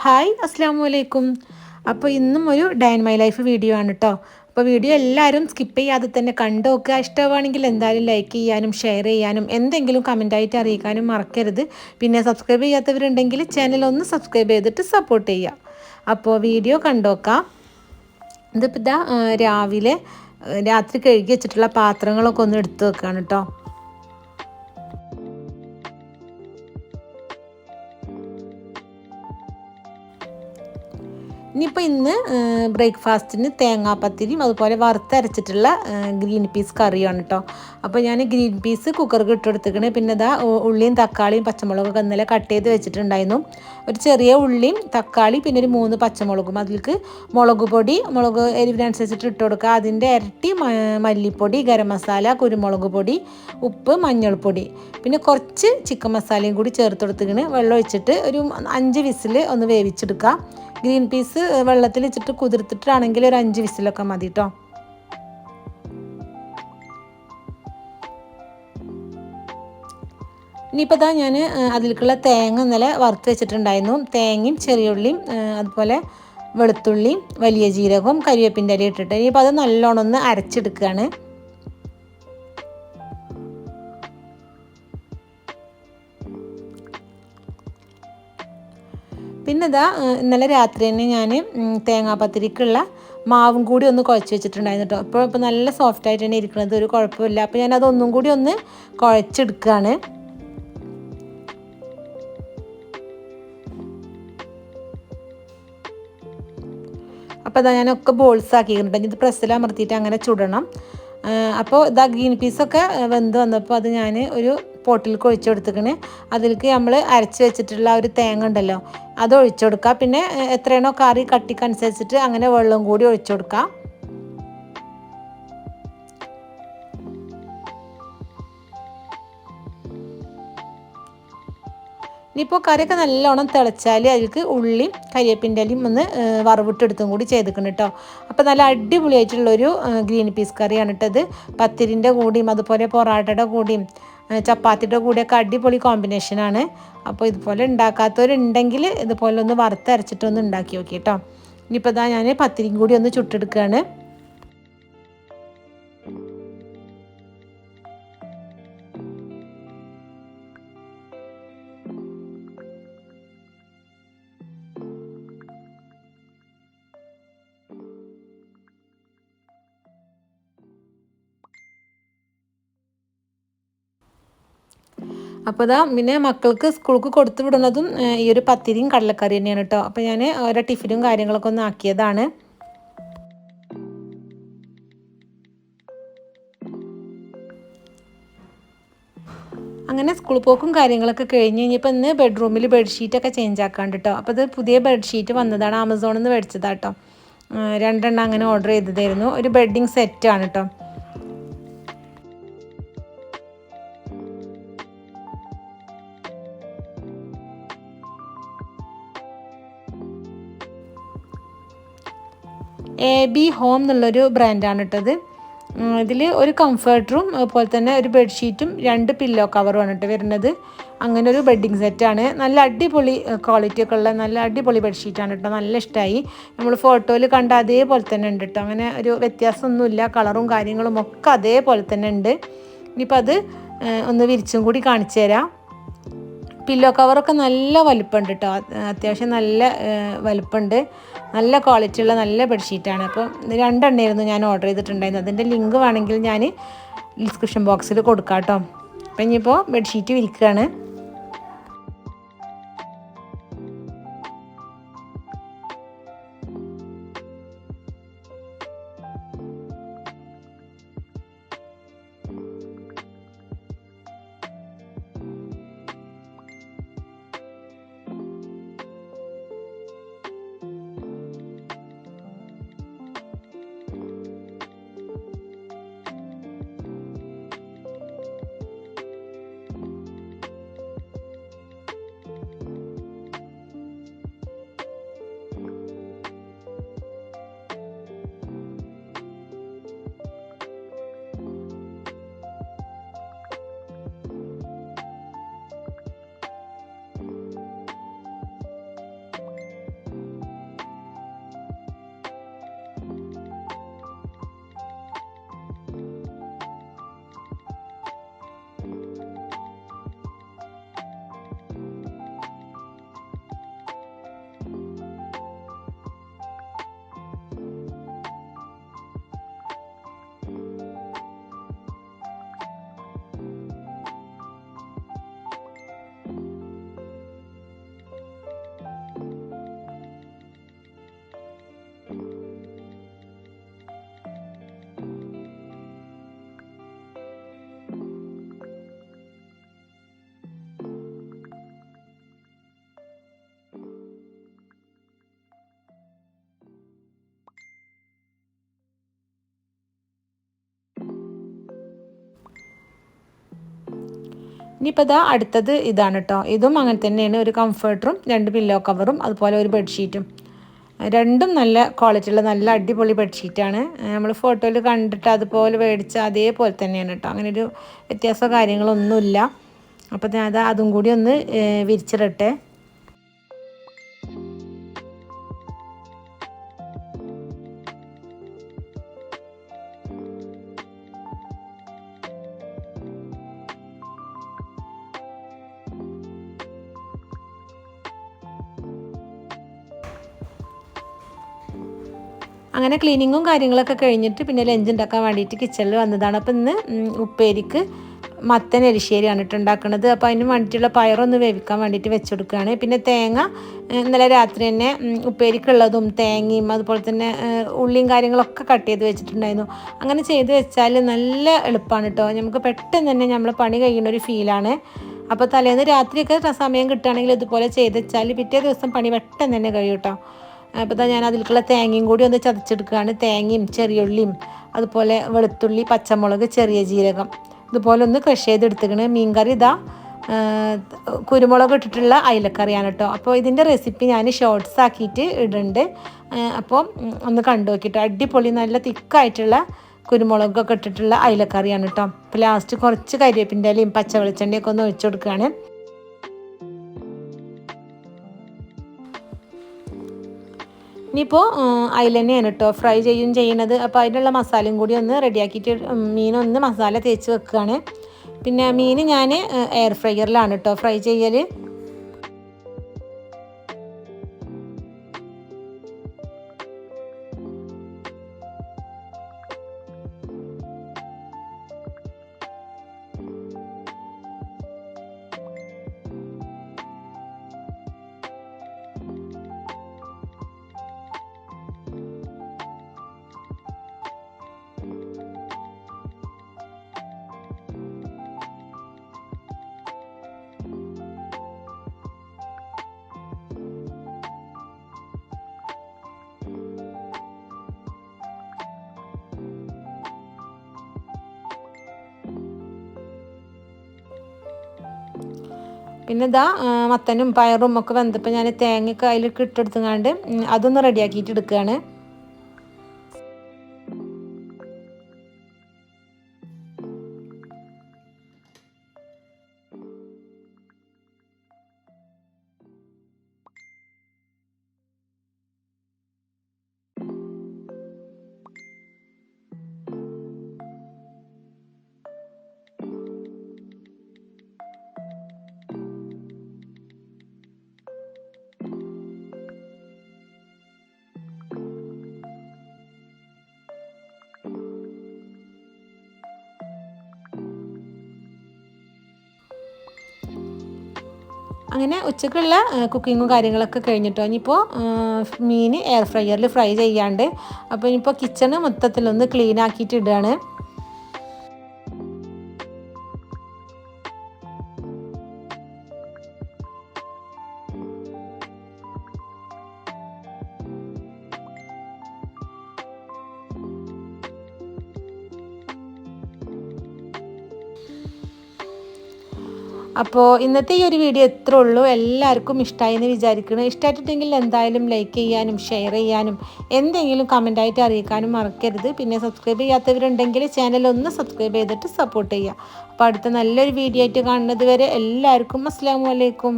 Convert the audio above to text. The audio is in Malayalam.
ഹായ് അസ്സാമു അലൈക്കും. അപ്പോൾ ഇന്നും ഒരു day in my life video ആണ് കേട്ടോ. അപ്പോൾ വീഡിയോ എല്ലാവരും സ്കിപ്പ് ചെയ്യാതെ തന്നെ കണ്ടു നോക്കുക. ഇഷ്ടമാണെങ്കിൽ എന്തായാലും ലൈക്ക് ചെയ്യാനും ഷെയർ ചെയ്യാനും എന്തെങ്കിലും കമൻറ്റായിട്ട് അറിയിക്കാനും മറക്കരുത്. പിന്നെ സബ്സ്ക്രൈബ് ചെയ്യാത്തവരുണ്ടെങ്കിൽ ചാനൽ ഒന്ന് സബ്സ്ക്രൈബ് ചെയ്തിട്ട് സപ്പോർട്ട് ചെയ്യുക. അപ്പോൾ വീഡിയോ കണ്ടോക്കാം. ഇതിപ്പോൾ ഇതാ രാവിലെ രാത്രി കഴുകി വെച്ചിട്ടുള്ള പാത്രങ്ങളൊക്കെ ഒന്ന് എടുത്ത് വെക്കുകയാണ് കേട്ടോ. ഇനിയിപ്പോൾ ഇന്ന് ബ്രേക്ക്ഫാസ്റ്റിന് തേങ്ങാപ്പത്തിരിയും അതുപോലെ വറുത്തരച്ചിട്ടുള്ള ഗ്രീൻ പീസ് കറിയാണ് കേട്ടോ. അപ്പോൾ ഞാൻ ഗ്രീൻ പീസ് കുക്കർക്ക് ഇട്ടെടുത്തിക്കണ്. പിന്നെ ഇതാ ഉള്ളിയും തക്കാളിയും പച്ചമുളകൊക്കെ ഇന്നലെ കട്ട് ചെയ്ത് വെച്ചിട്ടുണ്ടായിരുന്നു. ഒരു ചെറിയ ഉള്ളിയും തക്കാളി പിന്നെ ഒരു 3 പച്ചമുളകും. അതിലേക്ക് മുളക് എരിവിനനുസരിച്ചിട്ട് ഇട്ട് കൊടുക്കുക. അതിൻ്റെ ഇരട്ടി മല്ലിപ്പൊടി, ഗരം മസാല, കുരുമുളക് പൊടി, ഉപ്പ്, മഞ്ഞൾപ്പൊടി, പിന്നെ കുറച്ച് ചിക്കൻ മസാലയും കൂടി ചേർത്ത് കൊടുത്തിക്കണ്. വെള്ളം ഒഴിച്ചിട്ട് ഒരു 5 വിസിൽ ഒന്ന് വേവിച്ചെടുക്കുക. ഗ്രീൻ പീസ് വെള്ളത്തിൽ വെച്ചിട്ട് കുതിർത്തിട്ടാണെങ്കിൽ ഒരു 5 വിസിലൊക്കെ മതി കേട്ടോ. ഇനിയിപ്പോൾ ഇതാ ഞാൻ അതിലേക്കുള്ള തേങ്ങ ഇന്നലെ വറുത്ത് വെച്ചിട്ടുണ്ടായിരുന്നു. തേങ്ങയും ചെറിയുള്ളിയും അതുപോലെ വെളുത്തുള്ളിയും വലിയ ജീരകവും കരിവേപ്പിൻ്റെ ഇല ഇട്ടിട്ട് ഇനിയിപ്പോൾ അത് നല്ലോണം ഒന്ന് അരച്ചെടുക്കുകയാണ്. പിന്നെ ഇതാ ഇന്നലെ രാത്രി തന്നെ ഞാൻ തേങ്ങാപ്പത്തിരിക്കുള്ള മാവും കൂടി ഒന്ന് കുഴച്ച് വെച്ചിട്ടുണ്ടായിരുന്നു കേട്ടോ. ഇപ്പോൾ നല്ല സോഫ്റ്റായിട്ട് തന്നെ ഇരിക്കുന്നത്, ഒരു കുഴപ്പമില്ല. അപ്പോൾ ഞാനതൊന്നും കൂടി ഒന്ന് കുഴച്ചെടുക്കുകയാണ്. അപ്പോൾ ഇതാ ഞാനൊക്കെ ബോൾസ് ആക്കിയിട്ടുണ്ട്. ഇത് പ്രസ്സിൽ അമർത്തിയിട്ട് അങ്ങനെ ചുടണം. അപ്പോൾ ഇതാ ഗ്രീൻ പീസൊക്കെ വെന്ത് വന്നപ്പോൾ അത് ഞാൻ ഒരു പോട്ടിൽ ഒഴിച്ചു കൊടുത്തിക്കണ്. അതിലേക്ക് നമ്മൾ അരച്ച് വെച്ചിട്ടുള്ള ഒരു തേങ്ങ ഉണ്ടല്ലോ, അത് ഒഴിച്ചു കൊടുക്കുക. പിന്നെ എത്രയാണോ കറി കട്ടിക്കനുസരിച്ചിട്ട് അങ്ങനെ വെള്ളം കൂടി ഒഴിച്ചു കൊടുക്കുക. ഇനിയിപ്പോൾ കറിയൊക്കെ നല്ലോണം തിളച്ചാൽ അതിലേക്ക് ഉള്ളിയും കരിവേപ്പിൻ്റെ ഇലയും ഒന്ന് വറവിട്ടെടുത്തും കൂടി ചെയ്തിക്കണം കേട്ടോ. അപ്പോൾ നല്ല അടിപൊളിയായിട്ടുള്ളൊരു ഗ്രീൻ പീസ് കറിയാണ് ഇട്ടത്. പത്തിരിൻ്റെ കൂടിയും അതുപോലെ പൊറാട്ടയുടെ കൂടിയും ചപ്പാത്തിയുടെ കൂടെയൊക്കെ അടിപൊളി കോമ്പിനേഷനാണ്. അപ്പോൾ ഇതുപോലെ ഉണ്ടാക്കാത്തവരുണ്ടെങ്കിൽ ഇതുപോലെ ഒന്ന് വറുത്തരച്ചിട്ടൊന്ന് ഉണ്ടാക്കി നോക്കി കേട്ടോ. ഇനിയിപ്പോൾ ഇതാ ഞാൻ പത്തിരിയും കൂടി ഒന്ന് ചുട്ടെടുക്കുകയാണ്. അപ്പോൾ ഇതാ പിന്നെ മക്കൾക്ക് സ്കൂൾക്ക് കൊടുത്തു വിടുന്നതും ഈ ഒരു പത്തിരിയും കടലക്കറി തന്നെയാണ് കേട്ടോ. അപ്പോൾ ഞാൻ ഓരോ ടിഫിനും കാര്യങ്ങളൊക്കെ ഒന്ന് ആക്കിയതാണ്. അങ്ങനെ സ്കൂൾ പോക്കും കാര്യങ്ങളൊക്കെ കഴിഞ്ഞ് കഴിഞ്ഞപ്പോൾ ഇന്ന് ബെഡ്റൂമിൽ ബെഡ്ഷീറ്റൊക്കെ ചേഞ്ച് ആക്കാണ്ട് കേട്ടോ. അപ്പോൾ ഇത് പുതിയ ബെഡ്ഷീറ്റ് വന്നതാണ്, ആമസോണിൽ നിന്ന് മേടിച്ചതാണ് കേട്ടോ. 2 എണ്ണം അങ്ങനെ ഓർഡർ ചെയ്തതായിരുന്നു. ഒരു ബെഡിങ് സെറ്റാണ് കേട്ടോ. AB ഹോം എന്നുള്ളൊരു ബ്രാൻഡാണ് ഇട്ടത്. ഇതിൽ ഒരു കംഫർട്ടറും അതുപോലെ തന്നെ ഒരു ബെഡ്ഷീറ്റും 2 പില്ലോ കവറുമാണ് കേട്ടോ വരുന്നത്. അങ്ങനെ ഒരു ബെഡിങ് സെറ്റാണ്. നല്ല അടിപൊളി ക്വാളിറ്റി ഒക്കെ ഉള്ള നല്ല അടിപൊളി ബെഡ്ഷീറ്റാണ് കേട്ടോ. നല്ല ഇഷ്ടമായി. നമ്മൾ ഫോട്ടോയിൽ കണ്ട അതേപോലെ തന്നെ ഉണ്ട് കേട്ടോ. അങ്ങനെ ഒരു വ്യത്യാസമൊന്നുമില്ല. കളറും കാര്യങ്ങളും ഒക്കെ അതേപോലെ തന്നെ ഉണ്ട്. ഇനിയിപ്പോൾ അത് ഒന്ന് വിരിച്ചും കൂടി കാണിച്ചു തരാം. പില്ലോ കവറൊക്കെ നല്ല വലിപ്പമുണ്ട് കേട്ടോ. അത്യാവശ്യം നല്ല വലിപ്പമുണ്ട്. നല്ല ക്വാളിറ്റിയുള്ള നല്ല ബെഡ്ഷീറ്റാണ്. അപ്പോൾ 2 എണ്ണമായിരുന്നു ഞാൻ ഓർഡർ ചെയ്തിട്ടുണ്ടായിരുന്നു. അതിൻ്റെ ലിങ്ക് വേണമെങ്കിൽ ഞാൻ ഡിസ്ക്രിപ്ഷൻ ബോക്സിൽ കൊടുക്കാം കേട്ടോ. അപ്പം ഇനിയിപ്പോൾ ബെഡ്ഷീറ്റ് വിരിക്കുകയാണ്. ഇനിയിപ്പോൾ ഇതാ അടുത്തത് ഇതാണ് കേട്ടോ. ഇതും അങ്ങനെ തന്നെയാണ്. ഒരു കംഫർട്ടറും 2 പില്ലോ കവറും അതുപോലെ ഒരു ബെഡ്ഷീറ്റും. രണ്ടും നല്ല ക്വാളിറ്റിയുള്ള നല്ല അടിപൊളി ബെഡ്ഷീറ്റാണ്. നമ്മൾ ഫോട്ടോയിൽ കണ്ടിട്ട് അതുപോലെ മേടിച്ച അതേപോലെ തന്നെയാണ് കേട്ടോ. അങ്ങനെ ഒരു വ്യത്യാസമോ കാര്യങ്ങളൊന്നുമില്ല. അപ്പോൾ ഞാൻ അതും കൂടി ഒന്ന് വിരിച്ചിടട്ടെ. അങ്ങനെ ക്ലീനിങ്ങും കാര്യങ്ങളൊക്കെ കഴിഞ്ഞിട്ട് പിന്നെ ലഞ്ച് ഉണ്ടാക്കാൻ വേണ്ടിയിട്ട് കിച്ചണിൽ വന്നതാണ്. അപ്പോൾ ഇന്ന് ഉപ്പേരിക്ക് മത്തൻ എരിശ്ശേരിയാണ് ഉണ്ടാക്കുന്നത്. അപ്പോൾ അതിന് വേണ്ടിയിട്ടുള്ള പയറൊന്ന് വേവിക്കാൻ വേണ്ടിയിട്ട് വെച്ച് കൊടുക്കുകയാണ്. പിന്നെ തേങ്ങ ഇന്നലെ രാത്രി തന്നെ ഉപ്പേരിക്കുള്ളതും തേങ്ങയും അതുപോലെ തന്നെ ഉള്ളിയും കാര്യങ്ങളൊക്കെ കട്ട് ചെയ്ത് വെച്ചിട്ടുണ്ടായിരുന്നു. അങ്ങനെ ചെയ്ത് വെച്ചാൽ നല്ല എളുപ്പമാണ് കേട്ടോ. നമുക്ക് പെട്ടെന്ന് തന്നെ നമ്മൾ പണി കഴിയുന്ന ഒരു ഫീലാണ്. അപ്പോൾ തലേന്ന് രാത്രിയൊക്കെ സമയം കിട്ടുകയാണെങ്കിൽ ഇതുപോലെ ചെയ്ത് വെച്ചാൽ പിറ്റേ ദിവസം പണി പെട്ടെന്ന് തന്നെ കഴിയും കേട്ടോ. അപ്പോൾ ഞാൻ അതിലേക്കുള്ള തേങ്ങയും കൂടി ഒന്ന് ചതച്ചെടുക്കുകയാണ്. തേങ്ങയും ചെറിയുള്ളിയും അതുപോലെ വെളുത്തുള്ളി, പച്ചമുളക്, ചെറിയ ജീരകം ഇതുപോലെ ഒന്ന് ക്രഷ് ചെയ്തെടുത്തിക്കണ്. മീൻകറി ഇതാ കുരുമുളക് ഇട്ടിട്ടുള്ള അയിലക്കറിയാണ് കേട്ടോ. അപ്പോൾ ഇതിൻ്റെ റെസിപ്പി ഞാൻ ഷോർട്സ് ആക്കിയിട്ട് ഇടുന്നുണ്ട്. അപ്പോൾ ഒന്ന് കണ്ടു നോക്കിയിട്ട് അടിപൊളി നല്ല തിക്കായിട്ടുള്ള കുരുമുളകൊക്കെ ഇട്ടിട്ടുള്ള അയിലക്കറിയാണ് കേട്ടോ. അപ്പോൾ ലാസ്റ്റ് കുറച്ച് കരിവേപ്പിൻ്റെ ഇലയും പച്ച വെളിച്ചെണ്ണയൊക്കെ ഒന്ന് ഒഴിച്ചു കൊടുക്കുകയാണ്. ഇനിയിപ്പോൾ അതിൽ തന്നെയാണ് കേട്ടോ ഫ്രൈ ചെയ്യുന്നത്. അപ്പോൾ അതിനുള്ള മസാലയും കൂടി ഒന്ന് റെഡിയാക്കിയിട്ട് മീനൊന്ന് മസാല തേച്ച് വെക്കുകയാണ്. പിന്നെ മീൻ ഞാൻ എയർ ഫ്രയറിലാണ് കേട്ടോ ഫ്രൈ ചെയ്യൽ. പിന്നെ ഇതാ മത്തനും പയറും ഒക്കെ വെന്തപ്പോൾ ഞാൻ തേങ്ങയൊക്കെ അതിലേക്ക് ഇട്ടെടുത്തുകൊണ്ട് അതൊന്ന് റെഡിയാക്കിയിട്ട് എടുക്കുകയാണ്. അങ്ങനെ ഉച്ചക്കുള്ള കുക്കിങ്ങും കാര്യങ്ങളൊക്കെ കഴിഞ്ഞിട്ടോ. ഇനിയിപ്പോൾ മീൻ എയർ ഫ്രയറിൽ ഫ്രൈ ചെയ്യാണ്ട്. അപ്പോൾ ഇനിയിപ്പോൾ കിച്ചണ് മൊത്തത്തിലൊന്ന് ക്ലീൻ ആക്കിയിട്ട് ഇടുകയാണ്. അപ്പോൾ ഇന്നത്തെ ഈ ഒരു വീഡിയോ എത്ര ഉള്ളൂ. എല്ലാവർക്കും ഇഷ്ടമായി എന്ന് വിചാരിക്കണം. ഇഷ്ടമായിട്ടുണ്ടെങ്കിൽ എന്തായാലും ലൈക്ക് ചെയ്യാനും ഷെയർ ചെയ്യാനും എന്തെങ്കിലും കമൻറ്റായിട്ട് അറിയിക്കാനും മറക്കരുത്. പിന്നെ സബ്സ്ക്രൈബ് ചെയ്യാത്തവരുണ്ടെങ്കിൽ ചാനൽ ഒന്ന് സബ്സ്ക്രൈബ് ചെയ്തിട്ട് സപ്പോർട്ട് ചെയ്യുക. അപ്പോൾ അടുത്ത നല്ലൊരു വീഡിയോ ആയിട്ട് കാണുന്നത് വരെ എല്ലാവർക്കും അസ്സലാമു അലൈക്കും.